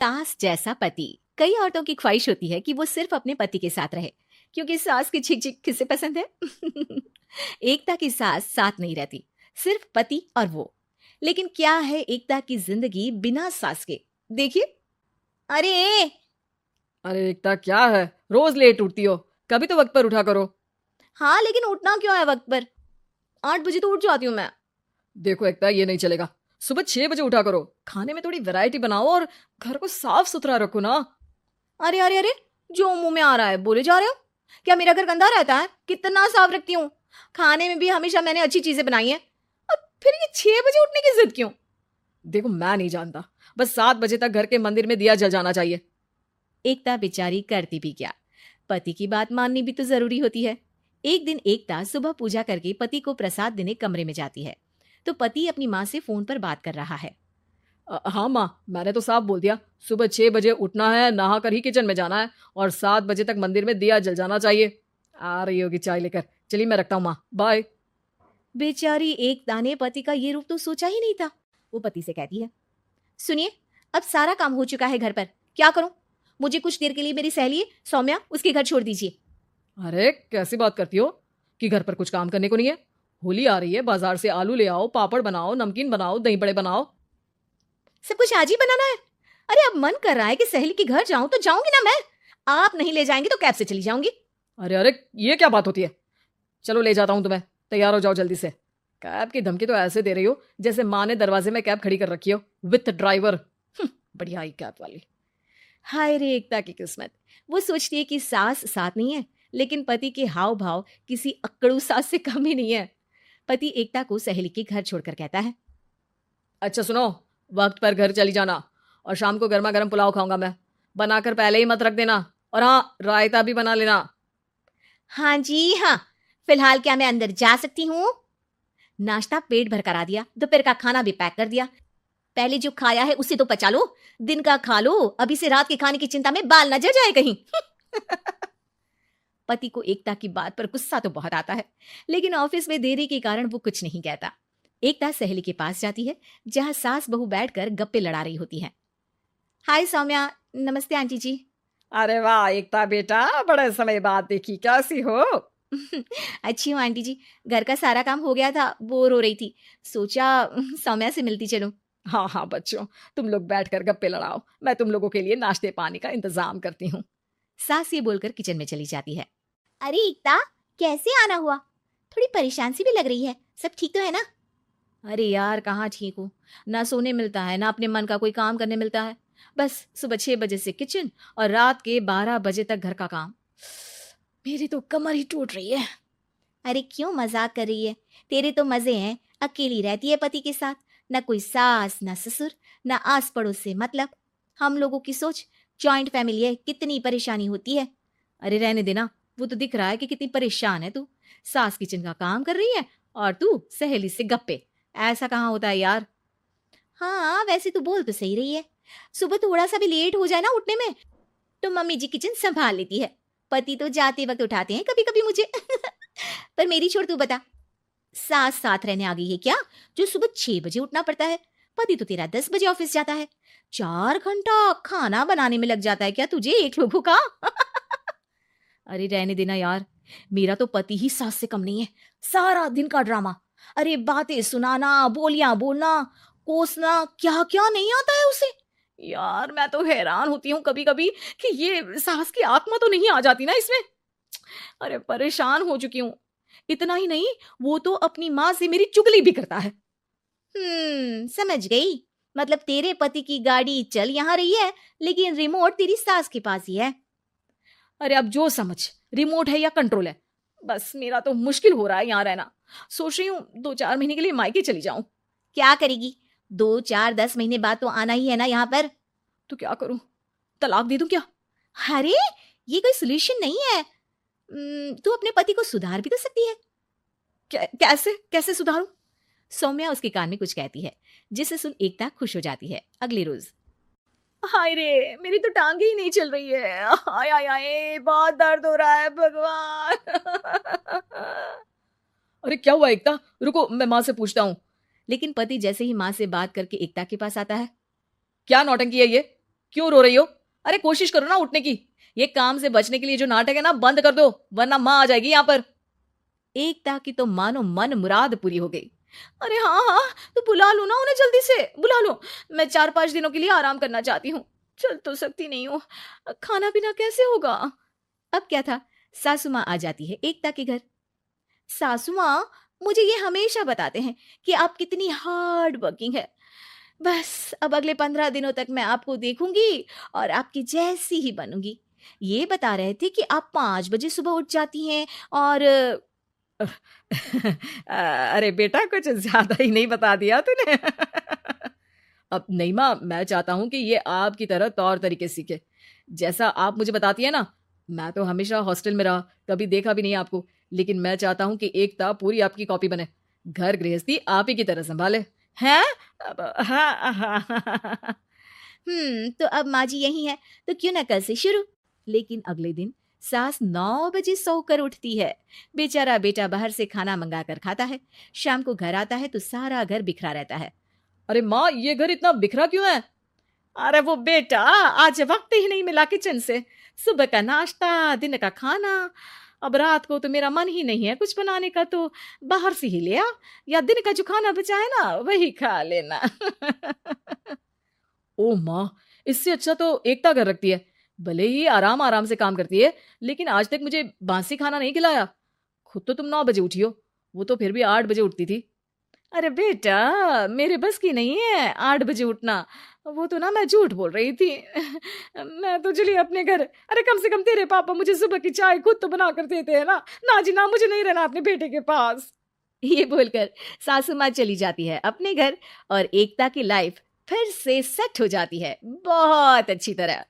सास जैसा पति। कई औरतों की ख्वाहिश होती है कि वो सिर्फ अपने पति के साथ रहे, क्योंकि सास की झिक झिक किसे पसंद है। एकता की सास साथ नहीं रहती, सिर्फ पति और वो। लेकिन क्या है एकता की जिंदगी बिना सास के? देखिए। अरे अरे एकता, क्या है? रोज लेट उठती हो, कभी तो वक्त पर उठा करो। हाँ, लेकिन उठना क्यों है वक्त पर? 8 बजे तो उठ जाती हूँ मैं। देखो एकता, ये नहीं चलेगा। सुबह 6 बजे उठा करो, खाने में थोड़ी वैरायटी बनाओ और घर को साफ सुथरा रखो ना। अरे अरे अरे, जो मुंह में आ रहा है बोले जा रहे हो। क्या मेरा घर गंदा रहता है? कितना साफ रखती हूँ। खाने में भी हमेशा मैंने अच्छी चीजें बनाई हैं। और फिर ये 6 बजे उठने की जिद क्यों? देखो, मैं नहीं जानता, बस 7 बजे तक घर के मंदिर में दिया जल जाना चाहिए। एकता बेचारी करती भी क्या, पति की बात माननी भी तो जरूरी होती है। एक दिन एकता सुबह पूजा करके पति को प्रसाद देने कमरे में जाती है, तो पति अपनी माँ से फोन पर बात कर रहा है। हाँ माँ, मैंने तो साफ बोल दिया, सुबह 6 बजे उठना है, नहा कर ही किचन में जाना है और 7 बजे तक मंदिर में दिया जल जाना चाहिए। आ रही होगी चाय लेकर। चलिए मैं रखता हूँ माँ, बाय। बेचारी एकता ने पति का ये रूप तो सोचा ही नहीं था। वो पति से कहती है, सुनिए, अब सारा काम हो चुका है घर पर, क्या करूं? मुझे कुछ देर के लिए मेरी सहेली सौम्या उसके घर छोड़ दीजिए। अरे कैसी बात करती हो कि घर पर कुछ काम करने को नहीं है? होली आ रही है, बाजार से आलू ले आओ, पापड़ बनाओ, नमकीन बनाओ, दही बड़े बनाओ। सब कुछ आज ही बनाना है? अरे अब मन कर रहा है कि सहेली के घर जाऊं तो जाऊंगी ना मैं। आप नहीं ले जाएंगे तो कैब से चली जाऊंगी। अरे अरे, ये क्या बात होती है? चलो ले जाता हूँ तुम्हें, तैयार हो जाओ जल्दी से। कैब की धमकी तो ऐसे दे रही हो जैसे माँ ने दरवाजे में कैब खड़ी कर रखी हो विथ ड्राइवर। बढ़िया आई कैब वाली। हाय रे एकता की किस्मत। वो सोचती है कि सास साथ नहीं है, लेकिन पति के हाव भाव किसी अक्कड़ू सास से कम ही नहीं है। पति एकता को सहेली के घर छोड़कर कहता है, अच्छा सुनो, वक्त पर घर चली जाना और शाम को गर्मा गर्म पुलाव खाऊंगा मैं, बनाकर पहले ही मत रख देना। और हाँ, रायता भी बना लेना। हाँ जी हाँ, फिलहाल क्या मैं अंदर जा सकती हूँ? नाश्ता पेट भर करा दिया, दोपहर का खाना भी पैक कर दिया। पहले जो खाया है उसे तो पचा लो, दिन का खा लो, अभी से रात के खाने की चिंता में बाल न जल जाए कहीं। पति को एकता की बात पर गुस्सा तो बहुत आता है, लेकिन ऑफिस में देरी के कारण वो कुछ नहीं कहता। एकता सहेली के पास जाती है, जहां सास बहू बैठकर गप्पे लड़ा रही होती हैं। हाय सौम्या, नमस्ते आंटी जी। अरे वाह एकता बेटा, बड़े समय बाद देखी, कैसी हो? अच्छी हूँ आंटी जी। घर का सारा काम हो गया था, बोर हो रही थी, सोचा सौम्या से मिलती चलूं। हाँ हाँ बच्चों, तुम लोग बैठकर गप्पे लड़ाओ, मैं तुम लोगों के लिए नाश्ते पानी का इंतजाम करती हूँ। सास ये बोलकर किचन में चली जाती है। अरे एकता, कैसे आना हुआ? थोड़ी परेशान सी भी लग रही है, सब ठीक तो है ना? अरे यार, कहाँ ठीक हूँ। ना सोने मिलता है, ना अपने मन का कोई काम करने मिलता है। बस सुबह 6 बजे से किचन और रात के 12 बजे तक घर का काम। मेरी तो कमर ही टूट रही है। अरे क्यों मजाक कर रही है? तेरे तो मजे हैं, अकेली रहती है पति के साथ, ना कोई सास ना ससुर, ना आस पड़ोस से मतलब। हम लोगों की सोच, जॉइंट फैमिली है, कितनी परेशानी होती है। अरे रहने देना, वो तो दिख रहा है कि कितनी परेशान है तू। सास किचन का काम कर रही है और तू सहेली से गप्पे। ऐसा कहाँ होता है यार। हाँ वैसे तू बोल तो सही रही है। सुबह थोड़ा सा भी लेट हो जाए ना उठने में, तो मम्मी जी किचन संभाल लेती है। पति तो जाते वक्त उठाते हैं कभी कभी मुझे। पर मेरी छोड़, तू बता, सास साथ रहने आ गई है क्या, जो सुबह 6 बजे उठना पड़ता है? पति तो तेरा 10 बजे ऑफिस जाता है। 4 घंटा खाना बनाने में लग जाता है क्या तुझे एक लोगों का? अरे रहने देना यार, मेरा तो पति ही सास से कम नहीं है। सारा दिन का ड्रामा, अरे बातें सुनाना, बोलियां बोलना, कोसना, क्या क्या नहीं आता है उसे। यार मैं तो हैरान होती हूँ कभी कभी कि ये सास की आत्मा तो नहीं आ जाती ना इसमें। अरे परेशान हो चुकी हूँ। इतना ही नहीं, वो तो अपनी माँ से मेरी चुगली भी करता है। समझ गई। मतलब तेरे पति की गाड़ी चल यहाँ रही है, लेकिन रिमोट तेरी सास के पास ही है। अरे अब जो समझ, रिमोट है या कंट्रोल है। बस मेरा तो मुश्किल हो रहा है यहाँ रहना। सोच रही हूँ 2-4 महीने के लिए मायके चली जाऊं। क्या करेगी? 2-4-10 महीने बाद तो आना ही है ना यहाँ पर। तो क्या करूं, तलाक दे दूं क्या? अरे ये कोई सोल्यूशन नहीं है। तू अपने पति को सुधार भी तो सकती है। कैसे कैसे सुधारूं? सौम्या उसके कान में कुछ कहती है, जिसे सुन एकता खुश हो जाती है। अगले रोज, हाय रे, मेरी तो टांगे ही नहीं चल रही है। हाय हाय हाय, बहुत दर्द हो रहा है भगवान। अरे क्या हुआ एकता, रुको मैं माँ से पूछता हूँ। लेकिन पति जैसे ही माँ से बात करके एकता के पास आता है। क्या नौटंकी है ये? क्यों रो रही हो? अरे कोशिश करो ना उठने की। ये काम से बचने के लिए जो नाटक है ना बंद कर दो, वरना माँ आ जाएगी यहाँ पर। एकता की तो मानो मन मुराद पूरी हो गई। अरे हाँ हाँ, तो बुला लो ना उन्हें, जल्दी से बुला लो। मैं 4-5 दिनों के लिए आराम करना चाहती हूँ। चल तो सकती नहीं हूँ, खाना पीना कैसे होगा? अब क्या था, सासू माँ आ जाती है एकता के घर। सासू माँ, मुझे ये हमेशा बताते हैं कि आप कितनी हार्ड वर्किंग है। बस अब अगले 15 दिनों तक मैं आपको देखूंगी और आपकी जैसी ही बनूंगी। ये बता रहे थे कि आप 5 बजे सुबह उठ जाती हैं और अरे बेटा कुछ ज्यादा ही नहीं बता दिया तूने। अब नहीं माँ, मैं चाहता हूं कि ये आपकी तरह तौर तरीके सीखे, जैसा आप मुझे बताती है ना। मैं तो हमेशा हॉस्टल में रहा, कभी देखा भी नहीं आपको, लेकिन मैं चाहता हूं कि एकता पूरी आपकी कॉपी बने, घर गृहस्थी आप ही की तरह संभाले। हैं? हाँ हाँ। तो अब माँ जी यही है, तो क्यों ना कल से शुरू। लेकिन अगले दिन सास 9 बजे सोकर उठती है। बेचारा बेटा बाहर से खाना मंगा कर खाता है। शाम को घर आता है तो सारा घर बिखरा रहता है। अरे माँ, ये घर इतना बिखरा क्यों है? अरे वो बेटा, आज वक्त ही नहीं मिला किचन से। सुबह का नाश्ता, दिन का खाना, अब रात को तो मेरा मन ही नहीं है कुछ बनाने का, तो बाहर से ही ले आ, या दिन का जो खाना बचा है ना वही खा लेना। ओ माँ, इससे अच्छा तो एकता घर रखती है। भले ही आराम आराम से काम करती है, लेकिन आज तक मुझे बासी खाना नहीं खिलाया। खुद तो तुम 9 बजे उठी हो, वो तो फिर भी 8 बजे उठती थी। अरे बेटा, मेरे बस की नहीं है 8 बजे उठना। वो तो ना मैं झूठ बोल रही थी। मैं तो चली अपने घर। अरे कम से कम तेरे पापा मुझे सुबह की चाय खुद तो बना कर देते हैं ना। ना जी ना, मुझे नहीं रहना अपने बेटे के पास। ये बोलकर सासू माँ चली जाती है अपने घर और एकता की लाइफ फिर से सेट हो जाती है बहुत अच्छी तरह।